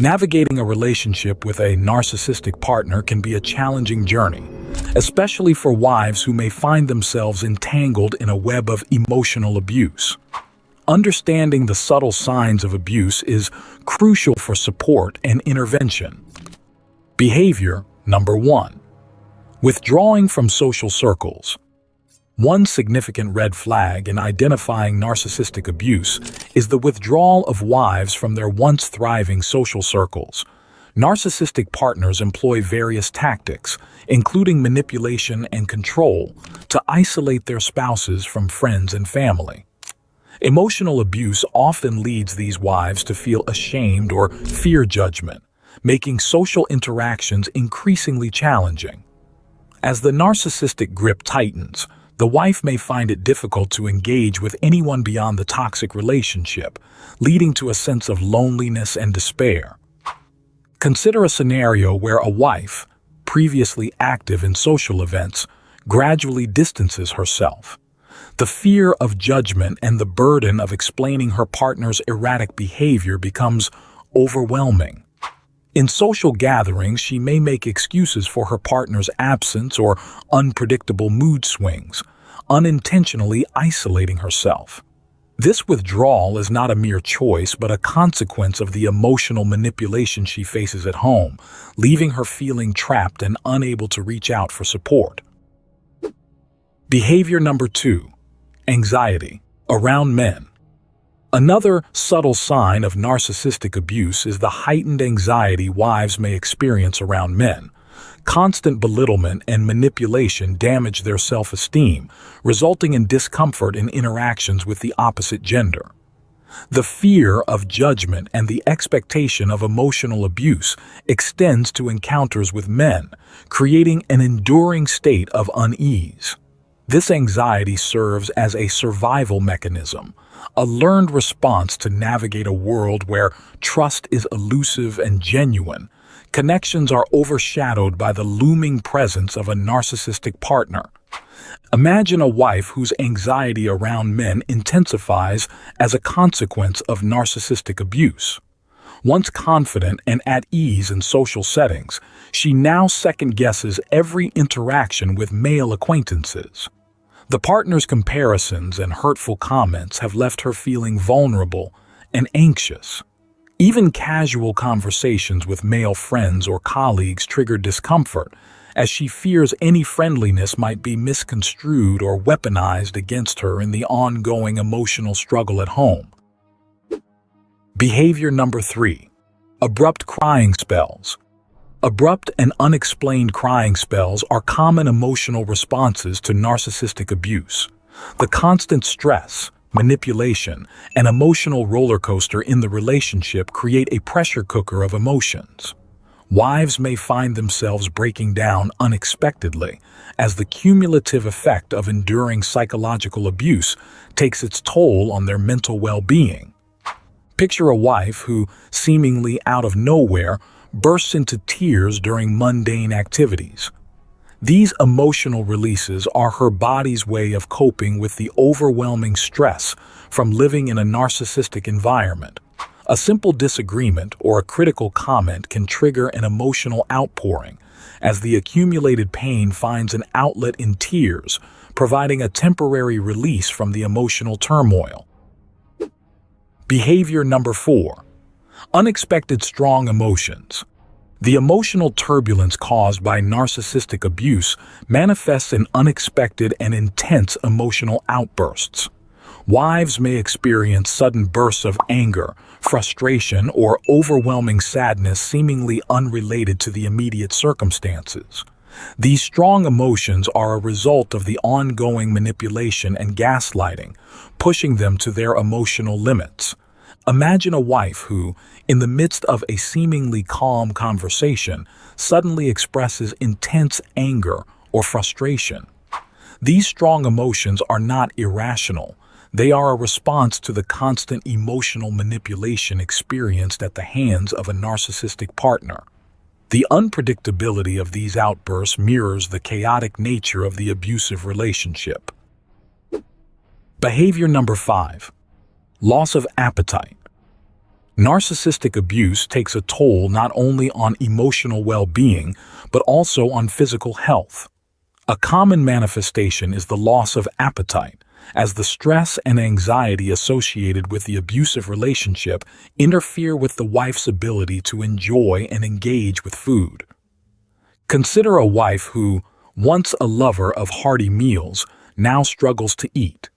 Navigating a relationship with a narcissistic partner can be a challenging journey, especially for wives who may find themselves entangled in a web of emotional abuse. Understanding the subtle signs of abuse is crucial for support and intervention. Behavior number 1. Withdrawing from social circles. One significant red flag in identifying narcissistic abuse is the withdrawal of wives from their once thriving social circles. Narcissistic partners employ various tactics, including manipulation and control, to isolate their spouses from friends and family. Emotional abuse often leads these wives to feel ashamed or fear judgment, making social interactions increasingly challenging. As the narcissistic grip tightens, the wife may find it difficult to engage with anyone beyond the toxic relationship, leading to a sense of loneliness and despair. Consider a scenario where a wife, previously active in social events, gradually distances herself. The fear of judgment and the burden of explaining her partner's erratic behavior becomes overwhelming. In social gatherings, she may make excuses for her partner's absence or unpredictable mood swings, unintentionally isolating herself. This withdrawal is not a mere choice, but a consequence of the emotional manipulation she faces at home, leaving her feeling trapped and unable to reach out for support. Behavior number 2. Anxiety around men. Another subtle sign of narcissistic abuse is the heightened anxiety wives may experience around men. Constant belittlement and manipulation damage their self-esteem, resulting in discomfort in interactions with the opposite gender. The fear of judgment and the expectation of emotional abuse extends to encounters with men, creating an enduring state of unease. This anxiety serves as a survival mechanism, a learned response to navigate a world where trust is elusive and genuine. Connections are overshadowed by the looming presence of a narcissistic partner. Imagine a wife whose anxiety around men intensifies as a consequence of narcissistic abuse. Once confident and at ease in social settings, she now second-guesses every interaction with male acquaintances. The partner's comparisons and hurtful comments have left her feeling vulnerable and anxious. Even casual conversations with male friends or colleagues trigger discomfort, as she fears any friendliness might be misconstrued or weaponized against her in the ongoing emotional struggle at home. Behavior number 3. Abrupt crying spells. Abrupt and unexplained crying spells are common emotional responses to narcissistic abuse. The constant stress, manipulation, and emotional roller coaster in the relationship create a pressure cooker of emotions. Wives may find themselves breaking down unexpectedly as the cumulative effect of enduring psychological abuse takes its toll on their mental well-being. Picture a wife who, seemingly out of nowhere, bursts into tears during mundane activities. These emotional releases are her body's way of coping with the overwhelming stress from living in a narcissistic environment. A simple disagreement or a critical comment can trigger an emotional outpouring, as the accumulated pain finds an outlet in tears, providing a temporary release from the emotional turmoil. Behavior number 4. Unexpected strong emotions. The emotional turbulence caused by narcissistic abuse manifests in unexpected and intense emotional outbursts. Wives may experience sudden bursts of anger, frustration, or overwhelming sadness seemingly unrelated to the immediate circumstances. These strong emotions are a result of the ongoing manipulation and gaslighting, pushing them to their emotional limits. Imagine a wife who, in the midst of a seemingly calm conversation, suddenly expresses intense anger or frustration. These strong emotions are not irrational. They are a response to the constant emotional manipulation experienced at the hands of a narcissistic partner. The unpredictability of these outbursts mirrors the chaotic nature of the abusive relationship. Behavior number 5. Loss of appetite. Narcissistic abuse takes a toll not only on emotional well-being, but also on physical health. A common manifestation is the loss of appetite, as the stress and anxiety associated with the abusive relationship interfere with the wife's ability to enjoy and engage with food. Consider a wife who, once a lover of hearty meals, now struggles to eat.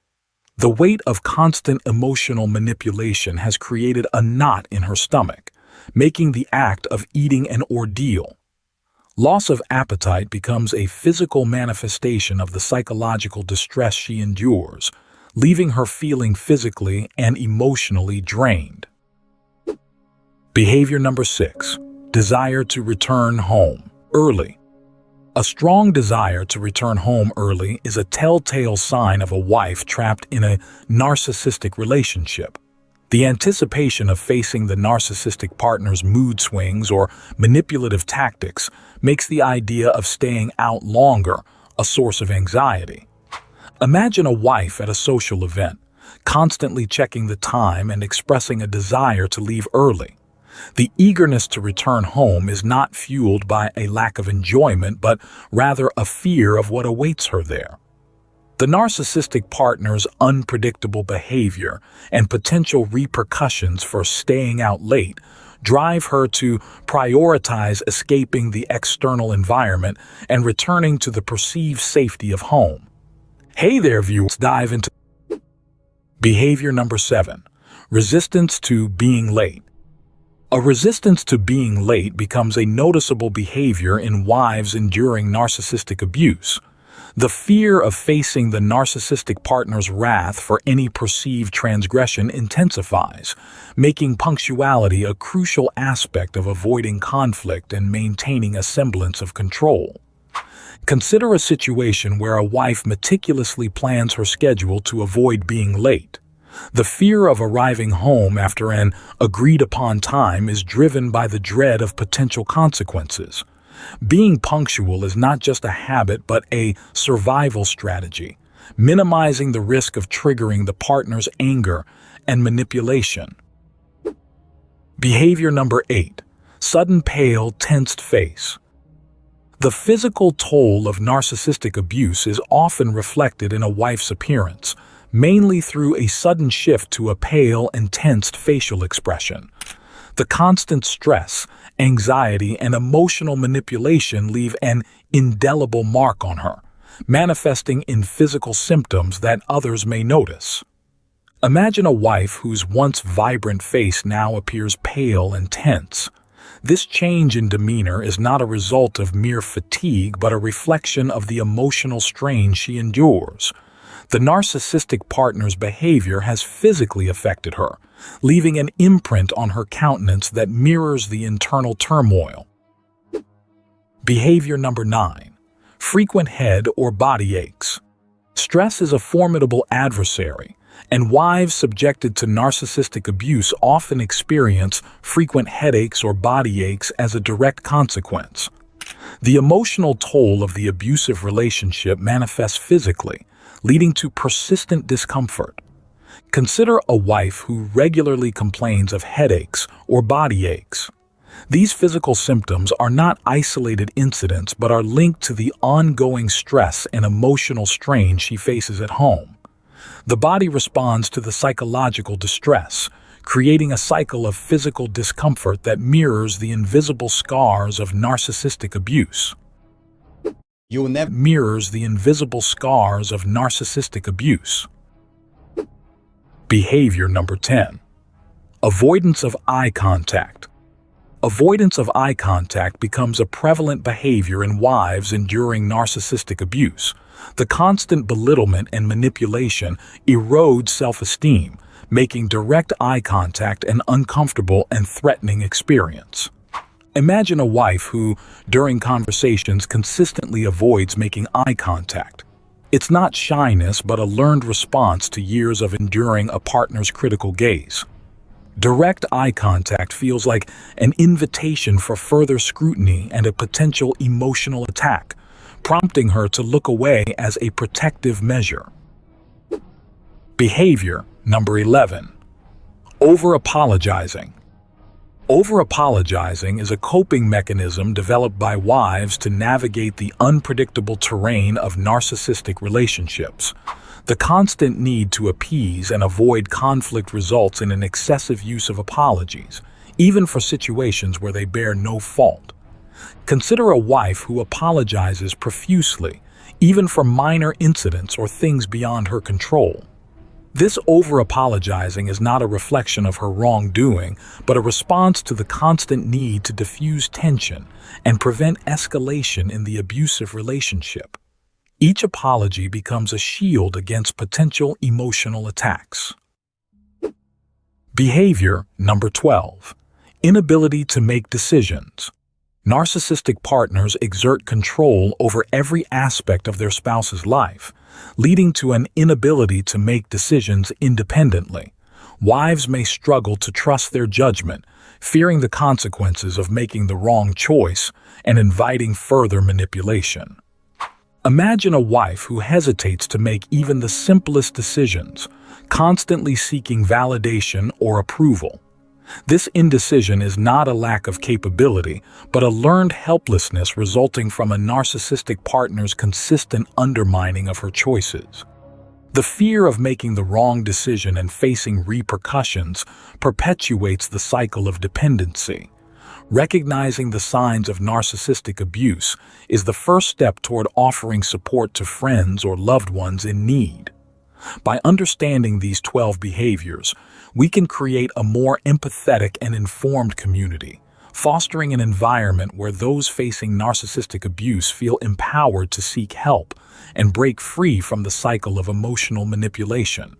The weight of constant emotional manipulation has created a knot in her stomach, making the act of eating an ordeal. Loss of appetite becomes a physical manifestation of the psychological distress she endures, leaving her feeling physically and emotionally drained. Behavior number 6. Desire to return home early. A strong desire to return home early is a telltale sign of a wife trapped in a narcissistic relationship. The anticipation of facing the narcissistic partner's mood swings or manipulative tactics makes the idea of staying out longer a source of anxiety. Imagine a wife at a social event, constantly checking the time and expressing a desire to leave early. The eagerness to return home is not fueled by a lack of enjoyment, but rather a fear of what awaits her there. The narcissistic partner's unpredictable behavior and potential repercussions for staying out late drive her to prioritize escaping the external environment and returning to the perceived safety of home. Hey there, viewers, dive into behavior number 7, resistance to being late. A resistance to being late becomes a noticeable behavior in wives enduring narcissistic abuse. The fear of facing the narcissistic partner's wrath for any perceived transgression intensifies, making punctuality a crucial aspect of avoiding conflict and maintaining a semblance of control. Consider a situation where a wife meticulously plans her schedule to avoid being late. The fear of arriving home after an agreed-upon time is driven by the dread of potential consequences. Being punctual is not just a habit but a survival strategy, minimizing the risk of triggering the partner's anger and manipulation. Behavior number 8. Sudden pale, tensed face. The physical toll of narcissistic abuse is often reflected in a wife's appearance, mainly through a sudden shift to a pale and tensed facial expression. The constant stress, anxiety, and emotional manipulation leave an indelible mark on her, manifesting in physical symptoms that others may notice. Imagine a wife whose once vibrant face now appears pale and tense. This change in demeanor is not a result of mere fatigue but a reflection of the emotional strain she endures. The narcissistic partner's behavior has physically affected her, leaving an imprint on her countenance that mirrors the internal turmoil. Behavior number 9. Frequent head or body aches. Stress is a formidable adversary, and wives subjected to narcissistic abuse often experience frequent headaches or body aches as a direct consequence. The emotional toll of the abusive relationship manifests physically, leading to persistent discomfort. Consider a wife who regularly complains of headaches or body aches. These physical symptoms are not isolated incidents but are linked to the ongoing stress and emotional strain she faces at home. The body responds to the psychological distress, creating a cycle of physical discomfort that mirrors the invisible scars of narcissistic abuse. Mirrors the invisible scars of narcissistic abuse. Behavior number 10. Avoidance of eye contact. Avoidance of eye contact becomes a prevalent behavior in wives enduring narcissistic abuse. The constant belittlement and manipulation erodes self-esteem, making direct eye contact an uncomfortable and threatening experience. Imagine a wife who, during conversations, consistently avoids making eye contact. It's not shyness but a learned response to years of enduring a partner's critical gaze. Direct eye contact feels like an invitation for further scrutiny and a potential emotional attack, prompting her to look away as a protective measure. Behavior number 11. Over-apologizing. Over-apologizing is a coping mechanism developed by wives to navigate the unpredictable terrain of narcissistic relationships. The constant need to appease and avoid conflict results in an excessive use of apologies, even for situations where they bear no fault. Consider a wife who apologizes profusely, even for minor incidents or things beyond her control. This over-apologizing is not a reflection of her wrongdoing, but a response to the constant need to diffuse tension and prevent escalation in the abusive relationship. Each apology becomes a shield against potential emotional attacks. Behavior number 12. Inability to make decisions. Narcissistic partners exert control over every aspect of their spouse's life, leading to an inability to make decisions independently. Wives may struggle to trust their judgment, fearing the consequences of making the wrong choice and inviting further manipulation. Imagine a wife who hesitates to make even the simplest decisions, constantly seeking validation or approval. This indecision is not a lack of capability, but a learned helplessness resulting from a narcissistic partner's consistent undermining of her choices. The fear of making the wrong decision and facing repercussions perpetuates the cycle of dependency. Recognizing the signs of narcissistic abuse is the first step toward offering support to friends or loved ones in need. By understanding these 12 behaviors, we can create a more empathetic and informed community, fostering an environment where those facing narcissistic abuse feel empowered to seek help and break free from the cycle of emotional manipulation.